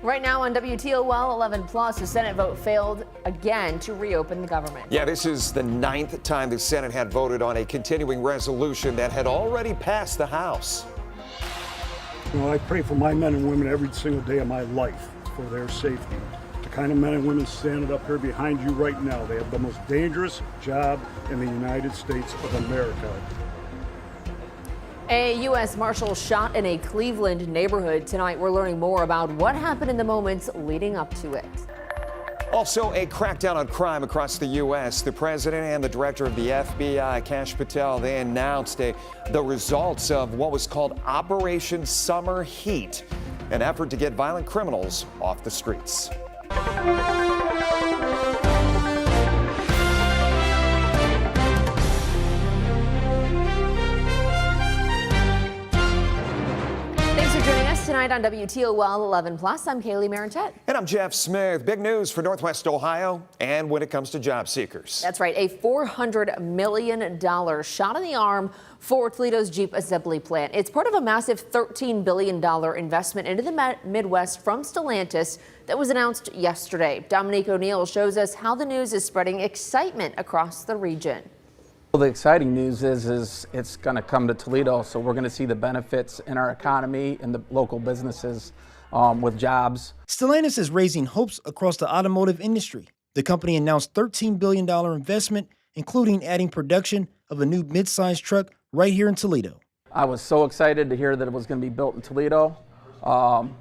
Right now on WTOL 11 Plus, the Senate vote failed again to reopen the government. Yeah, this is the 9th time the Senate had voted on a continuing resolution that had already passed the House. You know, I pray for my men and women every single day of my life for their safety. The kind of men and women standing up here behind you right now, they have the most dangerous job in the United States of America. A U.S. Marshal shot in a Cleveland neighborhood. Tonight, we're learning more about what happened in the moments leading up to it. Also, a crackdown on crime across the U.S. The president and the director of the FBI, Kash Patel, they announced the results of what was called Operation Summer Heat, an effort to get violent criminals off the streets. Tonight on WTOL 11 Plus, I'm Kaylee Marantet. And I'm Jeff Smith. Big news for Northwest Ohio and when it comes to job seekers. That's right, a $400 million shot in the arm for Toledo's Jeep assembly plant. It's part of a massive $13 billion investment into the Midwest from Stellantis that was announced yesterday. Dominique O'Neill shows us how the news is spreading excitement across the region. Well, the exciting news is it's going to come to Toledo, so we're going to see the benefits in our economy and the local businesses with jobs. Stellantis is raising hopes across the automotive industry. The company announced $13 billion investment, including adding production of a new mid-size truck right here in Toledo. I was so excited to hear that it was going to be built in Toledo. The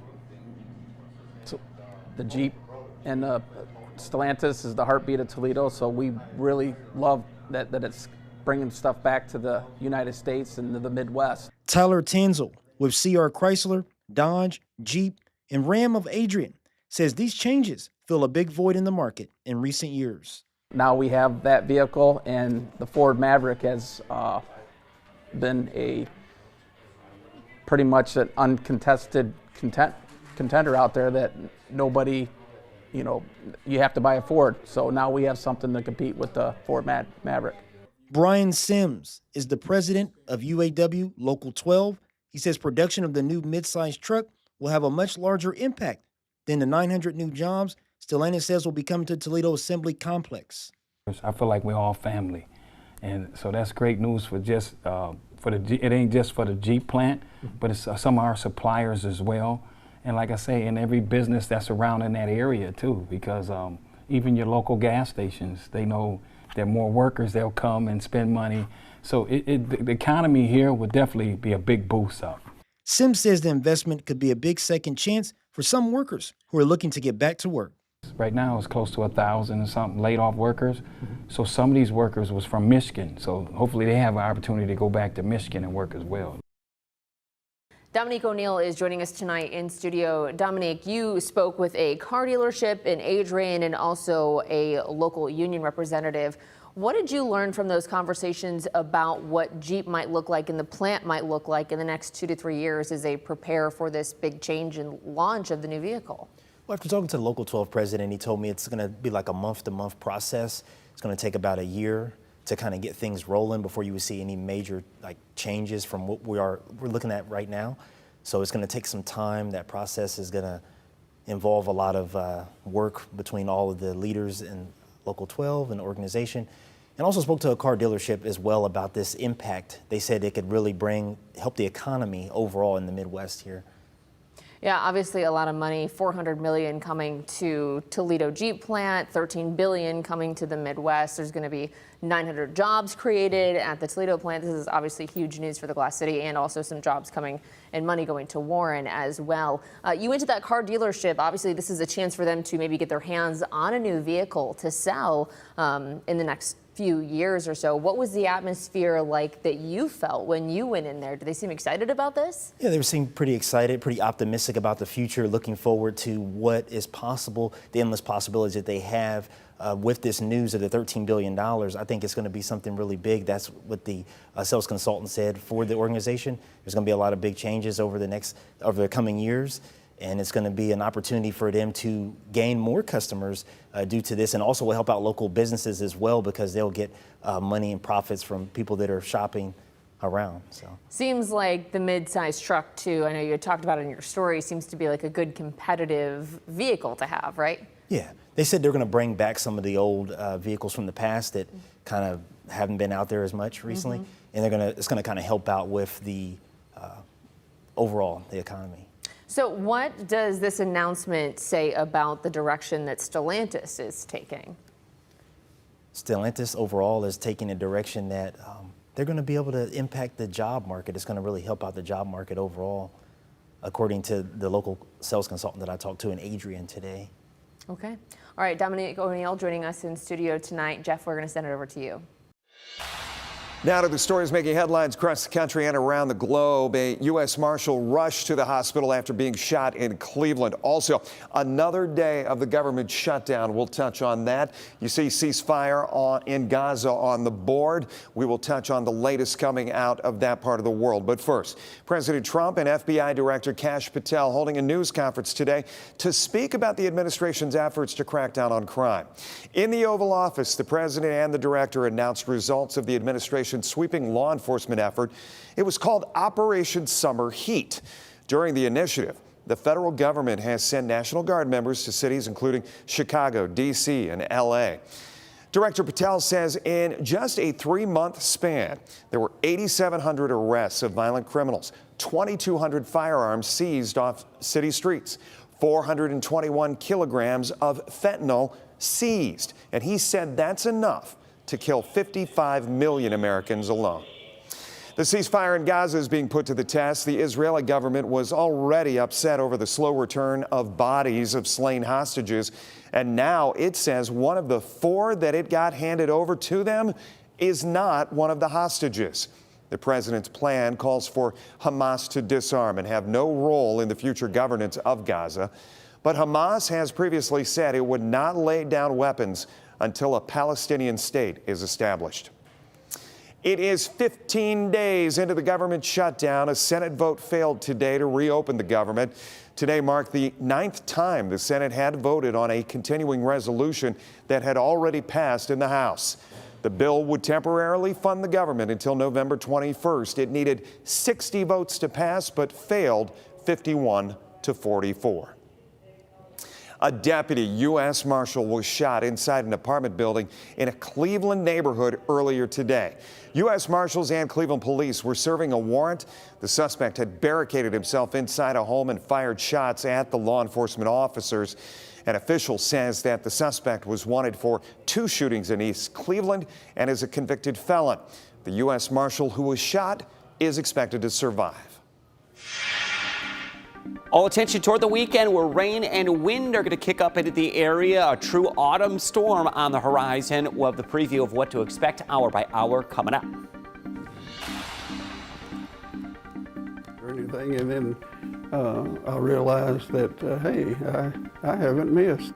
Jeep and the Stellantis is the heartbeat of Toledo, so we really love that it's bringing stuff back to the United States and to the Midwest. Tyler Tanzel with CR Chrysler, Dodge, Jeep, and Ram of Adrian says these changes fill a big void in the market in recent years. Now we have that vehicle, and the Ford Maverick has been a pretty much an uncontested contender out there that nobody, you have to buy a Ford. So now we have something to compete with the Ford Maverick. Brian Sims is the president of UAW Local 12. He says production of the new mid-size truck will have a much larger impact than the 900 new jobs Stellantis says will be coming to Toledo Assembly Complex. I feel like we're all family, and so that's great news for just it ain't just for the Jeep plant, but it's some of our suppliers as well. And like I say, in every business that's around in that area too, because even your local gas stations, they know that more workers, they'll come and spend money. So the economy here will definitely be a big boost up. Sims says the investment could be a big second chance for some workers who are looking to get back to work. Right now it's close to 1,000 and something laid off workers. So some of these workers was from Michigan. So hopefully they have an opportunity to go back to Michigan and work as well. Dominique O'Neill is joining us tonight in studio. Dominique, you spoke with a car dealership in Adrian and also a local union representative. What did you learn from those conversations about what Jeep might look like and the plant might look like in the next 2 to 3 years as they prepare for this big change and launch of the new vehicle? Well, after talking to the Local 12 president, he told me it's going to be like a month-to-month process. It's going to take about a year to kind of get things rolling before you would see any major changes from what we're looking at right now. So it's going to take some time. That process is going to involve a lot of work between all of the leaders in Local 12 and the organization. And also spoke to a car dealership as well about this impact. They said it could really help the economy overall in the Midwest here. Yeah, obviously a lot of money, $400 million coming to Toledo Jeep plant, $13 billion coming to the Midwest. There's going to be 900 jobs created at the Toledo plant. This is obviously huge news for the Glass City, and also some jobs coming and money going to Warren as well. You went to that car dealership. Obviously, this is a chance for them to maybe get their hands on a new vehicle to sell in the next few years or so. What was the atmosphere like that you felt when you went in there? Did they seem excited about this? Yeah, they seemed pretty excited, pretty optimistic about the future, looking forward to what is possible, the endless possibilities that they have with this news of the $13 billion. I think it's going to be something really big. That's what the sales consultant said for the organization. There's going to be a lot of big changes over the coming years. And it's going to be an opportunity for them to gain more customers due to this, and also will help out local businesses as well, because they'll get money and profits from people that are shopping around. So Seems like the mid-size truck too, I know you had talked about it in your story, seems to be like a good competitive vehicle to have, right? yeah, they said they're going to bring back some of the old vehicles from the past that kind of haven't been out there as much recently, and it's going to kind of help out with the overall the economy. So what does this announcement say about the direction that Stellantis is taking? Stellantis overall is taking a direction that they're going to be able to impact the job market. It's going to really help out the job market overall, according to the local sales consultant that I talked to in Adrian today. Okay. All right, Dominique O'Neill joining us in studio tonight. Jeff, we're going to send it over to you. Now to the stories making headlines across the country and around the globe. A U.S. Marshal rushed to the hospital after being shot in Cleveland. Also, another day of the government shutdown. We'll touch on that. You see ceasefire in Gaza on the board. We will touch on the latest coming out of that part of the world. But first, President Trump and FBI Director Kash Patel holding a news conference today to speak about the administration's efforts to crack down on crime. In the Oval Office, the president and the director announced results of the administration's sweeping law enforcement effort. It was called Operation Summer Heat. During the initiative, the federal government has sent National Guard members to cities including Chicago, D.C., and L.A. Director Patel says in just a 3-month span, there were 8,700 arrests of violent criminals, 2,200 firearms seized off city streets, 421 kilograms of fentanyl seized. And he said that's enough to kill 55 million Americans alone. The ceasefire in Gaza is being put to the test. The Israeli government was already upset over the slow return of bodies of slain hostages. And now it says one of the 4 that it got handed over to them is not one of the hostages. The president's plan calls for Hamas to disarm and have no role in the future governance of Gaza. But Hamas has previously said it would not lay down weapons until a Palestinian state is established. It is 15 days into the government shutdown. A Senate vote failed today to reopen the government. Today marked the 9th time the Senate had voted on a continuing resolution that had already passed in the House. The bill would temporarily fund the government until November 21st. It needed 60 votes to pass, but failed 51 to 44. A deputy U.S. Marshal was shot inside an apartment building in a Cleveland neighborhood earlier today. U.S. Marshals and Cleveland police were serving a warrant. The suspect had barricaded himself inside a home and fired shots at the law enforcement officers. An official says that the suspect was wanted for 2 shootings in East Cleveland and is a convicted felon. The U.S. Marshal who was shot is expected to survive. All attention toward the weekend where rain and wind are going to kick up into the area. A true autumn storm on the horizon. We'll have the preview of what to expect hour by hour coming up. Or anything, and then I realized that, hey, I haven't missed.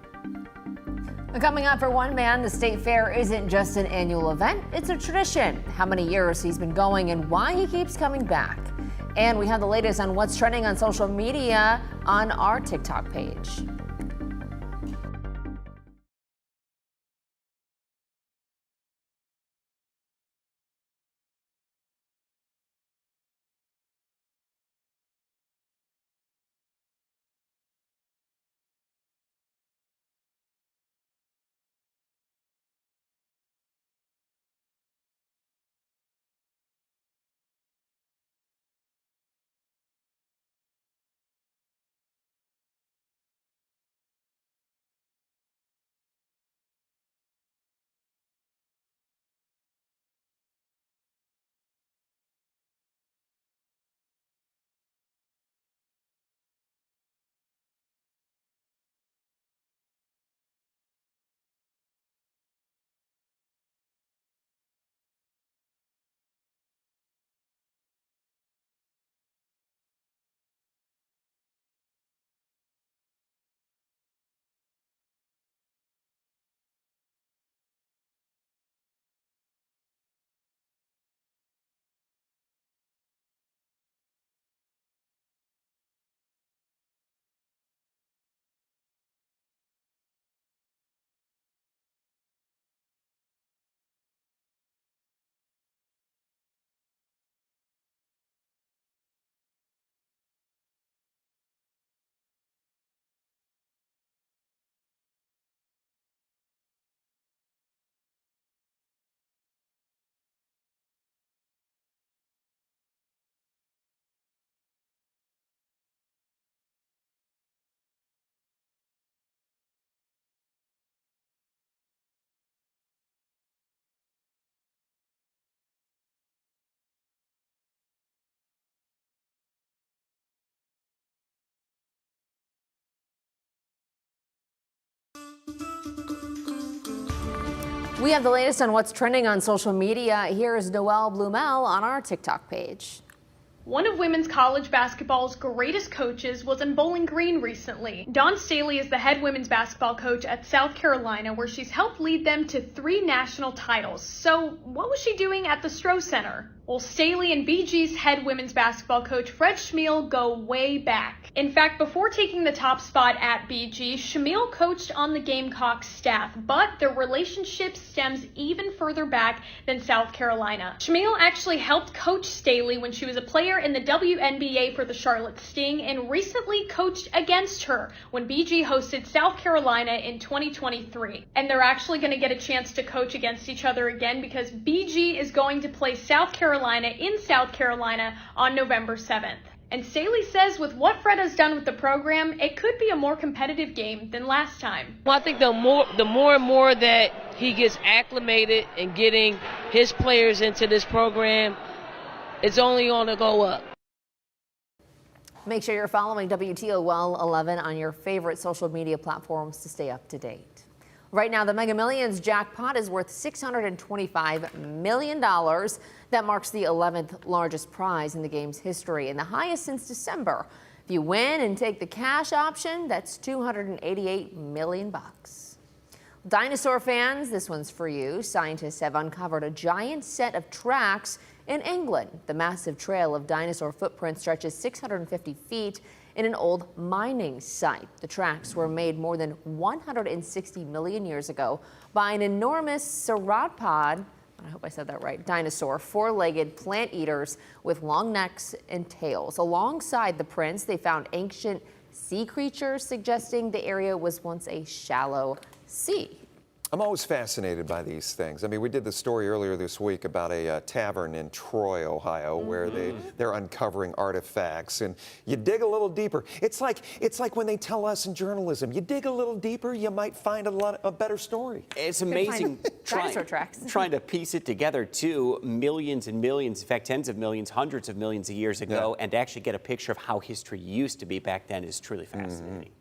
Coming up for one man, the state fair isn't just an annual event, it's a tradition. How many years he's been going and why he keeps coming back. And we have the latest on what's trending on social media on our TikTok page. We have the latest on what's trending on social media. Here is Noelle Blumel on our TikTok page. One of women's college basketball's greatest coaches was in Bowling Green recently. Dawn Staley is the head women's basketball coach at South Carolina, where she's helped lead them to 3 national titles. So what was she doing at the Stroh Center? Well, Staley and BG's head women's basketball coach Fred Schmiel go way back. In fact, before taking the top spot at BG, Schmiel coached on the Gamecocks staff, but their relationship stems even further back than South Carolina. Schmiel actually helped coach Staley when she was a player in the WNBA for the Charlotte Sting and recently coached against her when BG hosted South Carolina in 2023. And they're actually going to get a chance to coach against each other again because BG is going to play South Carolina in South Carolina on November 7th. And Staley says with what Fred has done with the program, it could be a more competitive game than last time. Well, I think the more and more that he gets acclimated and getting his players into this program, it's only going to go up. Make sure you're following WTOL 11 on your favorite social media platforms to stay up to date. Right now, the Mega Millions jackpot is worth $625 million. That marks the 11th largest prize in the game's history and the highest since December. If you win and take the cash option, that's $288 million. Dinosaur fans, this one's for you. Scientists have uncovered a giant set of tracks in England. The massive trail of dinosaur footprints stretches 650 feet in an old mining site. The tracks were made more than 160 million years ago by an enormous sauropod, I hope I said that right, dinosaur, 4-legged plant eaters with long necks and tails. Alongside the prints, they found ancient sea creatures, suggesting the area was once a shallow sea. I'm always fascinated by these things. I mean, we did the story earlier this week about a tavern in Troy, Ohio, where they're uncovering artifacts, and you dig a little deeper. It's like when they tell us in journalism, you dig a little deeper, you might find a better story. It's amazing trying to piece it together too. Millions and millions, in fact, tens of millions, hundreds of millions of years ago, and to actually get a picture of how history used to be back then is truly fascinating.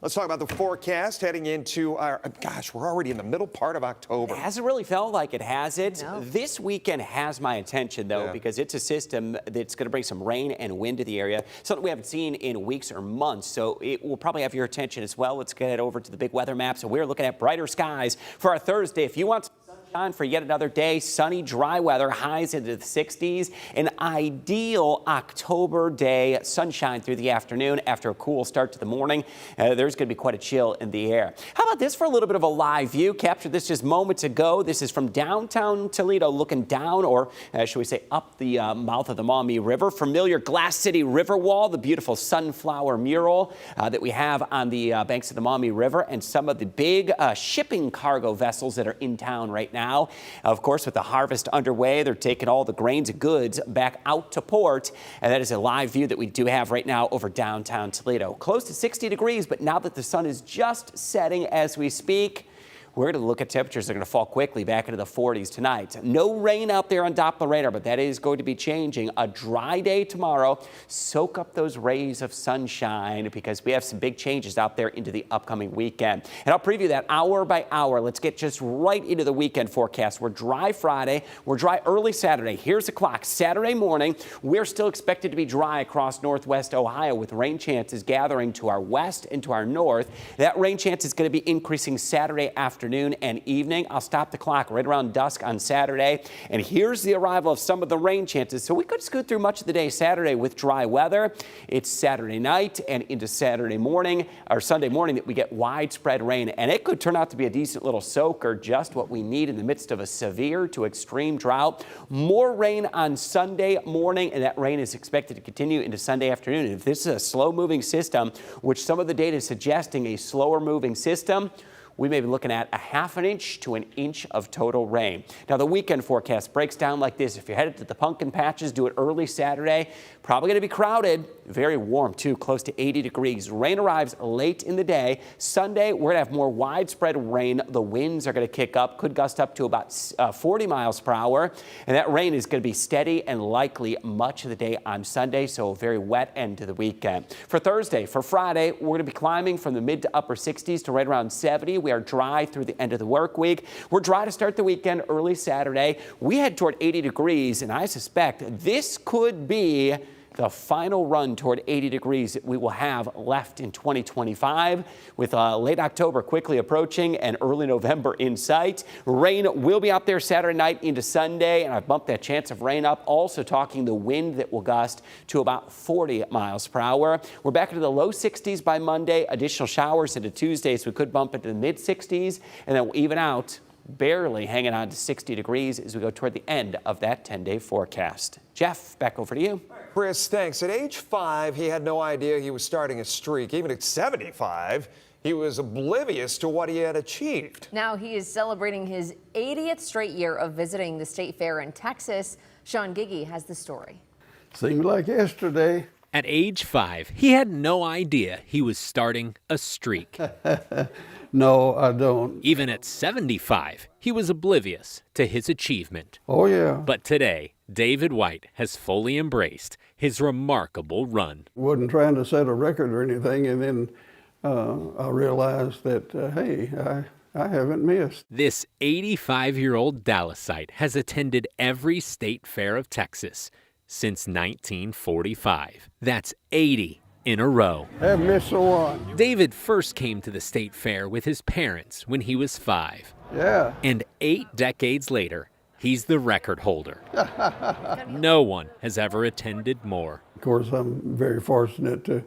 Let's talk about the forecast heading into our, gosh, we're already in the middle part of October. It hasn't really felt like it, has it? No. This weekend has my attention, though, because it's a system that's going to bring some rain and wind to the area, something we haven't seen in weeks or months, so it will probably have your attention as well. Let's get over to the big weather map. So we're looking at brighter skies for our Thursday. If you want sunshine for yet another day, sunny, dry weather, highs into the 60s, an ideal October day, sunshine through the afternoon after a cool start to the morning. There's going to be quite a chill in the air. How about this for a little bit of a live view? Captured this just moments ago. This is from downtown Toledo, looking down, or should we say up the mouth of the Maumee River. Familiar Glass City River Wall, the beautiful sunflower mural that we have on the banks of the Maumee River, and some of the big shipping cargo vessels that are in town right now. Of course, with the harvest underway, they're taking all the grains and goods back out to port, and that is a live view that we do have right now over downtown Toledo. Close to 60 degrees, but now that the sun is just setting as we speak, we're going to look at temperatures that are going to fall quickly back into the 40s tonight. No rain out there on Doppler radar, but that is going to be changing. A dry day tomorrow. Soak up those rays of sunshine because we have some big changes out there into the upcoming weekend. And I'll preview that hour by hour. Let's get just right into the weekend forecast. We're dry Friday. We're dry early Saturday. Here's the clock. Saturday morning, we're still expected to be dry across northwest Ohio with rain chances gathering to our west and to our north. That rain chance is going to be increasing Saturday afternoon and evening. I'll stop the clock right around dusk on Saturday. And here's the arrival of some of the rain chances. So we could scoot through much of the day Saturday with dry weather. It's Saturday night and into Saturday morning or Sunday morning that we get widespread rain. And it could turn out to be a decent little soak or just what we need in the midst of a severe to extreme drought. More rain on Sunday morning, and that rain is expected to continue into Sunday afternoon. And if this is a slow moving system, which some of the data is suggesting a slower moving system, we may be looking at a ½ inch to an inch of total rain. Now, the weekend forecast breaks down like this. If you're headed to the pumpkin patches, do it early Saturday. Probably going to be crowded. Very warm, too, close to 80 degrees. Rain arrives late in the day. Sunday, we're going to have more widespread rain. The winds are going to kick up, could gust up to about 40 miles per hour. And that rain is going to be steady and likely much of the day on Sunday, so a very wet end to the weekend. For Thursday, for Friday, we're going to be climbing from the mid to upper 60s to right around 70. We are dry through the end of the work week. We're dry to start the weekend, early Saturday. We head toward 80 degrees, and I suspect this could be the final run toward 80 degrees that we will have left in 2025, with late October quickly approaching and early November in sight. Rain will be out there Saturday night into Sunday, and I've bumped that chance of rain up. Also talking the wind that will gust to about 40 miles per hour. We're back into the low 60s by Monday. Additional showers into Tuesday, so we could bump into the mid 60s, and then we'll even out, barely hanging on to 60 degrees as we go toward the end of that 10-day forecast. Jeff, back over to you. Chris, thanks. At age 5, he had no idea he was starting a streak. Even at 75, he was oblivious to what he had achieved. Now he is celebrating his 80th straight year of visiting the state fair in Texas. Sean Giggy has the story. Seemed like yesterday. At age 5, he had no idea he was starting a streak. No, I don't. Even at 75, he was oblivious to his achievement. Oh, yeah. But today, David White has fully embraced his remarkable run. Wasn't trying to set a record or anything, and then I realized that, hey, I haven't missed. This 85-year-old Dallasite has attended every state fair of Texas since 1945. That's 80 in a row. Haven't missed a one. David first came to the state fair with his parents when he was 5. Yeah. And 8 decades later, he's the record holder. No one has ever attended more. Of course, I'm very fortunate to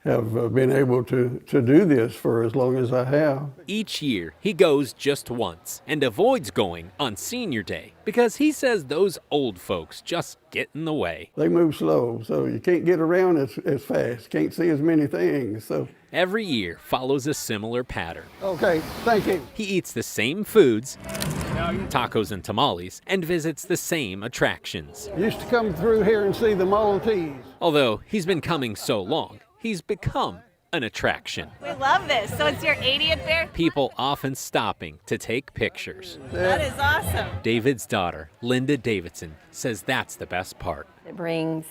have been able to do this for as long as I have. Each year, he goes just once and avoids going on Senior Day because he says those old folks just get in the way. They move slow, so you can't get around as fast, can't see as many things. So every year follows a similar pattern. Okay, thank you. He eats the same foods, tacos and tamales, and visits the same attractions. Used to come through here and see the Model Ts. Although he's been coming so long, he's become an attraction. We love this. So it's your 80th fair? People often stopping to take pictures. That is awesome. David's daughter, Linda Davidson, says that's the best part. It brings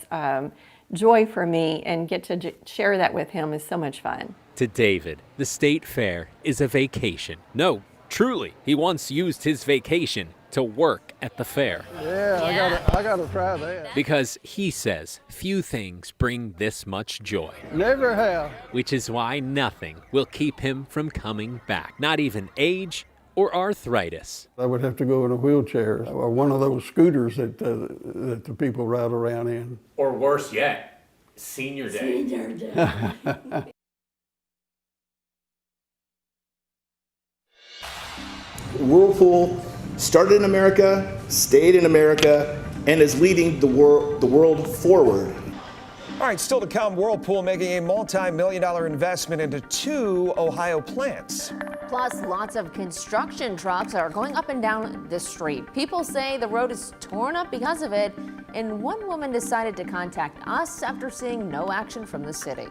joy for me, and get to share that with him is so much fun. To David, the state fair is a vacation. No, truly, he once used his vacation to work at the fair. Yeah. I gotta try that. Because he says few things bring this much joy. Never have. Which is why nothing will keep him from coming back. Not even age or arthritis. I would have to go in a wheelchair or one of those scooters that the people ride around in. Or worse yet, Senior Day. Senior Day. Whirlpool started in America, stayed in America, and is leading the world forward. All right, still to come, Whirlpool making a multi-million-dollar investment into 2 Ohio plants. Plus, lots of construction trucks are going up and down the street. People say the road is torn up because of it, and one woman decided to contact us after seeing no action from the city.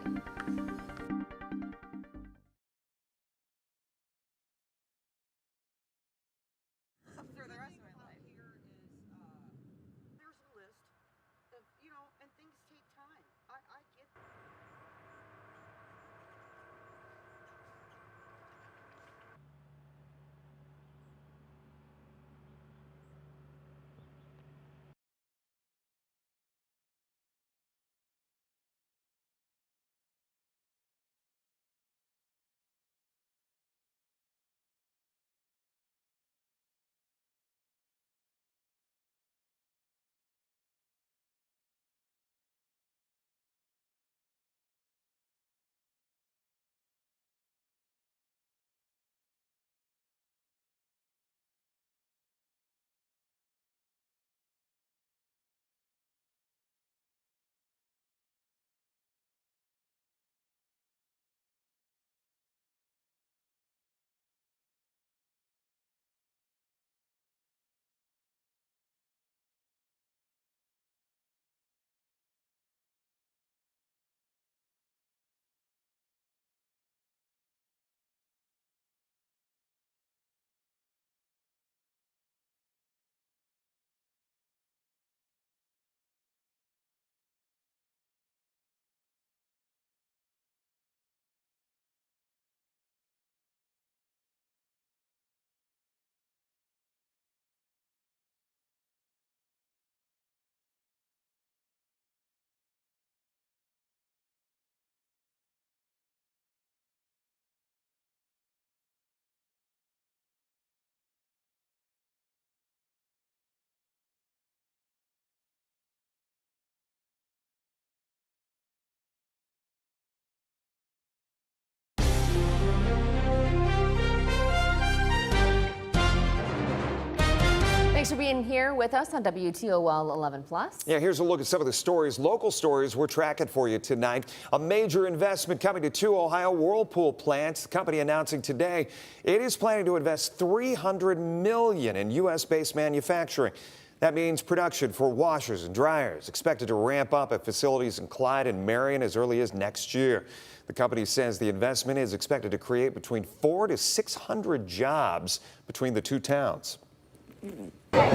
for being here with us on WTOL 11 Plus. Yeah, here's a look at some of the stories, local stories we're tracking for you tonight. A major investment coming to two Ohio Whirlpool plants. The company announcing today it is planning to invest $300 million in U.S.-based manufacturing. That means production for washers and dryers expected to ramp up at facilities in Clyde and Marion as early as next year. The company says the investment is expected to create between 400 to 600 jobs between the two towns.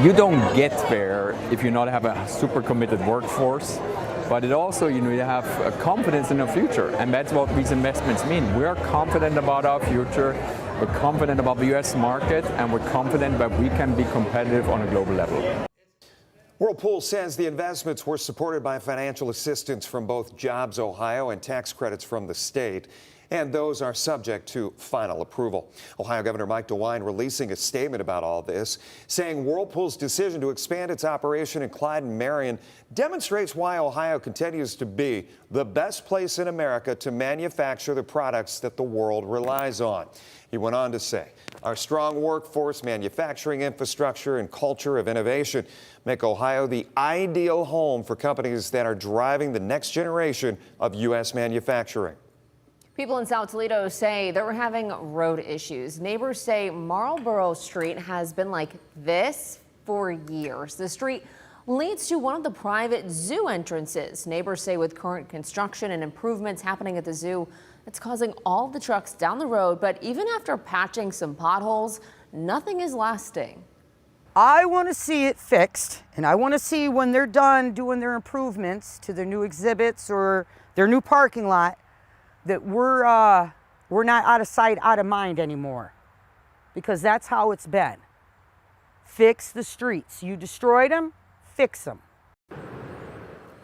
You don't get there if you not have a super committed workforce, but it also, you have confidence in the future, and that's what these investments mean. We are confident about our future, we're confident about the U.S. market, and we're confident that we can be competitive on a global level. Whirlpool says the investments were supported by financial assistance from both Jobs Ohio and tax credits from the state, and those are subject to final approval. Ohio Governor Mike DeWine releasing a statement about all this, saying Whirlpool's decision to expand its operation in Clyde and Marion demonstrates why Ohio continues to be the best place in America to manufacture the products that the world relies on. He went on to say, our strong workforce, manufacturing infrastructure, and culture of innovation make Ohio the ideal home for companies that are driving the next generation of U.S. manufacturing. People in South Toledo say they're having road issues. Neighbors say Marlboro Street has been like this for years. The street leads to one of the private zoo entrances. Neighbors say with current construction and improvements happening at the zoo, it's causing all the trucks down the road. But even after patching some potholes, nothing is lasting. I want to see it fixed, and I want to see when they're done doing their improvements to their new exhibits or their new parking lot, that we're not out of sight, out of mind anymore, because that's how it's been. Fix the streets. You destroyed them, fix them.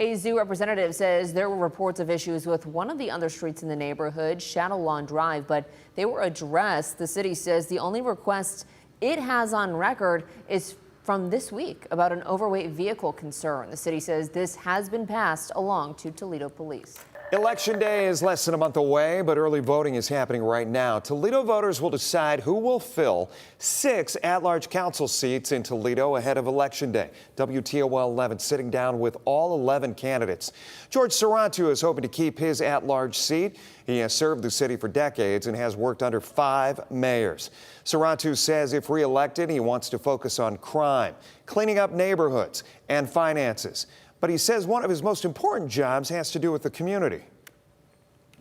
A zoo representative says there were reports of issues with one of the other streets in the neighborhood, Shadow Lawn Drive, but they were addressed. The city says the only request it has on record is from this week about an overweight vehicle concern. The city says this has been passed along to Toledo Police. Election Day is less than a month away, but early voting is happening right now. Toledo voters will decide who will fill 6 at-large council seats in Toledo ahead of Election Day. WTOL 11 sitting down with all 11 candidates. George Sarantu is hoping to keep his at-large seat. He has served the city for decades and has worked under 5 mayors. Sarantu says if reelected, he wants to focus on crime, cleaning up neighborhoods, and finances. But he says one of his most important jobs has to do with the community.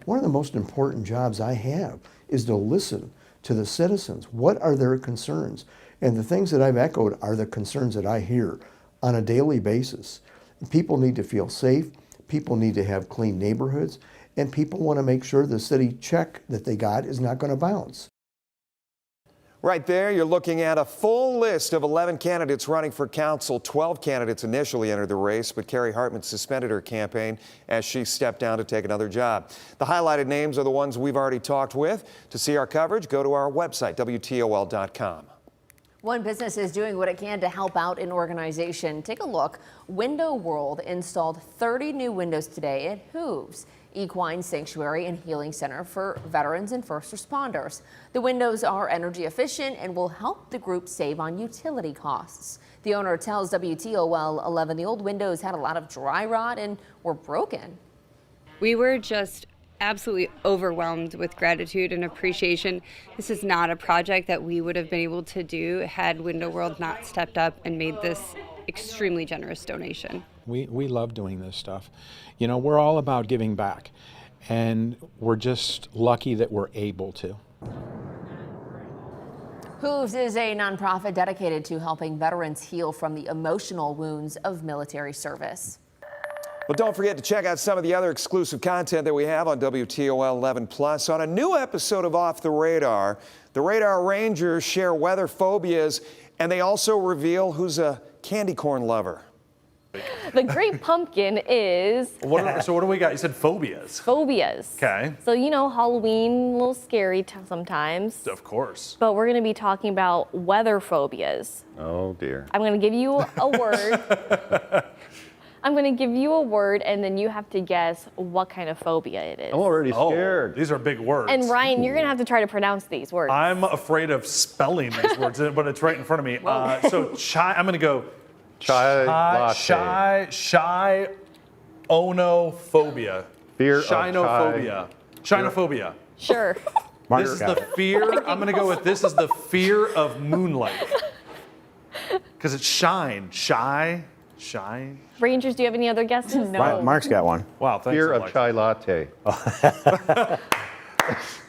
One of the most important jobs I have is to listen to the citizens. What are their concerns? And the things that I've echoed are the concerns that I hear on a daily basis. People need to feel safe, people need to have clean neighborhoods, and people want to make sure the city check that they got is not going to bounce. Right there, you're looking at a full list of 11 candidates running for council. 12 candidates initially entered the race, but Carrie Hartman suspended her campaign as she stepped down to take another job. The highlighted names are the ones we've already talked with. To see our coverage, go to our website, WTOL.com. One business is doing what it can to help out an organization. Take a look. Window World installed 30 new windows today at Hooves Equine Sanctuary and Healing Center for veterans and first responders. The windows are energy efficient and will help the group save on utility costs. The owner tells WTOL 11 the old windows had a lot of dry rot and were broken. We were just absolutely overwhelmed with gratitude and appreciation. This is not a project that we would have been able to do had Window World not stepped up and made this extremely generous donation. We love doing this stuff. You know, we're all about giving back, and we're just lucky that we're able to. Hooves is a nonprofit dedicated to helping veterans heal from the emotional wounds of military service. Well, don't forget to check out some of the other exclusive content that we have on WTOL 11 Plus. On a new episode of Off the Radar, the Radar Rangers share weather phobias, and they also reveal who's a candy corn lover. The Great Pumpkin is... So what do we got? You said phobias. Phobias. Okay. So, you know, Halloween, a little scary sometimes. Of course. But we're going to be talking about weather phobias. Oh, dear. I'm going to give you a word. I'm going to give you a word, and then you have to guess what kind of phobia it is. I'm already scared. These are big words. And Ryan, you're going to have to try to pronounce these words. I'm afraid of spelling these words, but it's right in front of me. So I'm going to go chai latte. Shinophobia. Fear of Shinophobia. Shinophobia. Sure. This is the fear. I'm going to go with this is the fear of moonlight. Because it's shine. Shine. Rangers, do you have any other guesses? No. Mark's got one. Wow, thanks. Fear Alexa. of chai latte.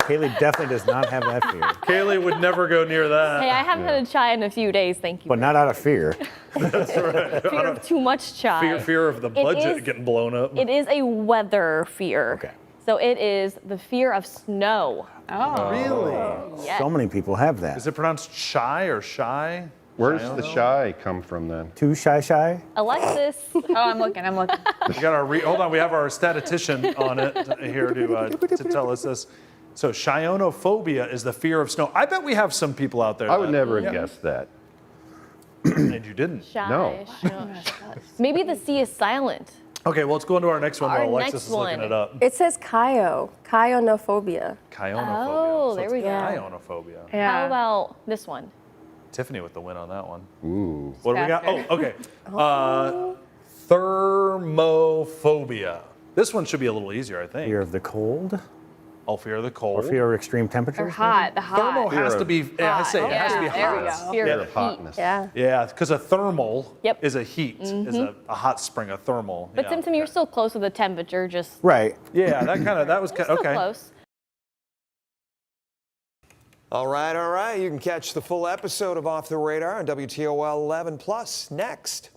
Kaylee definitely does not have that fear. Kaylee would never go near that. Hey, I haven't had a chai in a few days, thank you. But not out of fear. That's right. Fear of too much chai. Fear of the budget getting blown up. It is a weather fear. Okay. So it is the fear of snow. Oh. Really? Yes. So many people have that. Is it pronounced shy or shy? Where's the shy come from then? Too shy? Alexis. Oh, I'm looking. We got our hold on. We have our statistician on it here to tell us this. So shionophobia is the fear of snow. I bet we have some people out there. I would never have guessed that. And you didn't. Shy. No. Maybe the C is silent. Okay, well, let's go into our next one while Alexis next is looking one. it up. It says chionophobia. Chionophobia. Oh, So there it's we go. Chionophobia. How about this one? Tiffany with the win on that one. Ooh. What do we got? Oh, okay. Thermophobia. This one should be a little easier, I think. Fear of the cold? Oh, fear of the cold. Or fear of extreme temperatures? Or hot, the hot. Thermal has to be, I say it has to be there we hot. go. Fear of hotness. Yeah. Yeah, because a thermal Yep. is a heat, is a hot spring, a thermal. But yeah. Tim, you're still close with the temperature, just Right. Yeah, that was still okay. close. All right. You can catch the full episode of Off the Radar on WTOL 11 Plus next.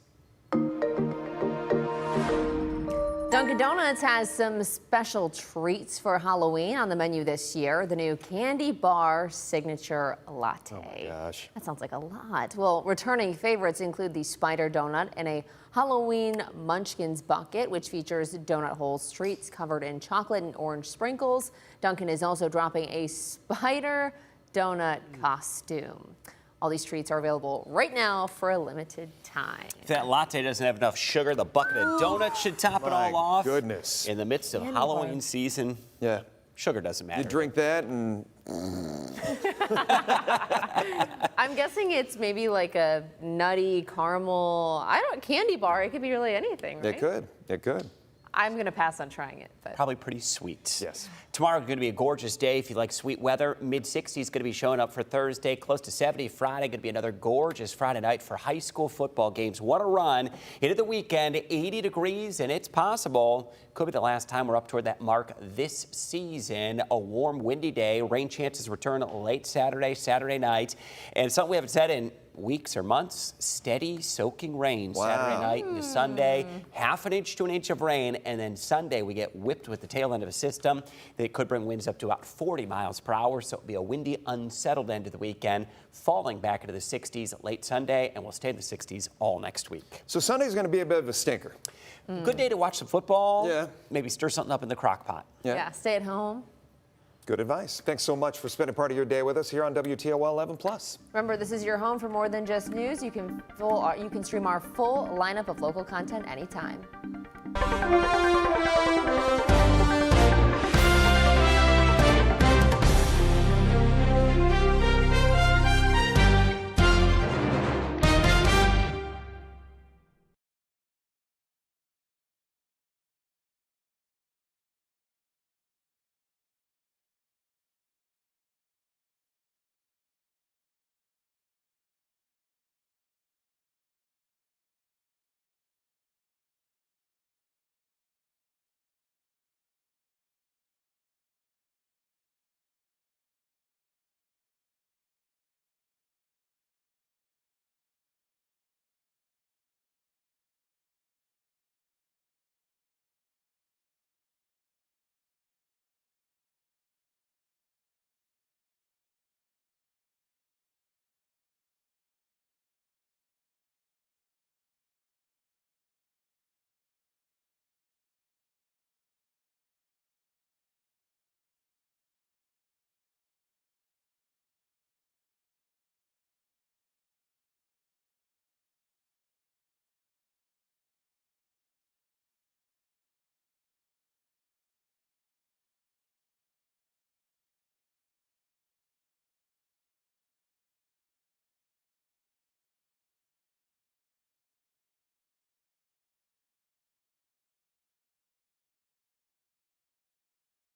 Dunkin' Donuts has some special treats for Halloween on the menu this year. The new candy bar signature latte. Oh my gosh. That sounds like a lot. Well, returning favorites include the spider donut and a Halloween Munchkins bucket, which features donut holes, treats covered in chocolate and orange sprinkles. Dunkin' is also dropping a spider donut costume. All these treats are available right now for a limited time. If that latte doesn't have enough sugar, the bucket of donuts should top it all off. Goodness. In the midst of Halloween season, yeah, sugar doesn't matter. You drink that and... I'm guessing it's maybe like a nutty caramel, candy bar. It could be really anything, right? It could. I'm going to pass on trying it. But Probably pretty sweet. Yes. Tomorrow is going to be a gorgeous day if you like sweet weather. Mid-60s going to be showing up for Thursday, close to 70 Friday. Going to be another gorgeous Friday night for high school football games. What a run into the weekend. 80 degrees, and it's possible. Could be the last time we're up toward that mark this season. A warm, windy day. Rain chances return late Saturday night. And something we haven't said in weeks or months, steady soaking rain Saturday night into Sunday, half an inch to an inch of rain, and then Sunday we get whipped with the tail end of a system that could bring winds up to about 40 miles per hour, so it'll be a windy, unsettled end of the weekend, falling back into the 60s late Sunday, and we'll stay in the 60s all next week. So Sunday's going to be a bit of a stinker. Good day to watch some football. Yeah. Maybe stir something up in the crock pot. Yeah, stay at home. Good advice. Thanks so much for spending part of your day with us here on WTOL 11 Plus. Remember, this is your home for more than just news. You can stream our full lineup of local content anytime.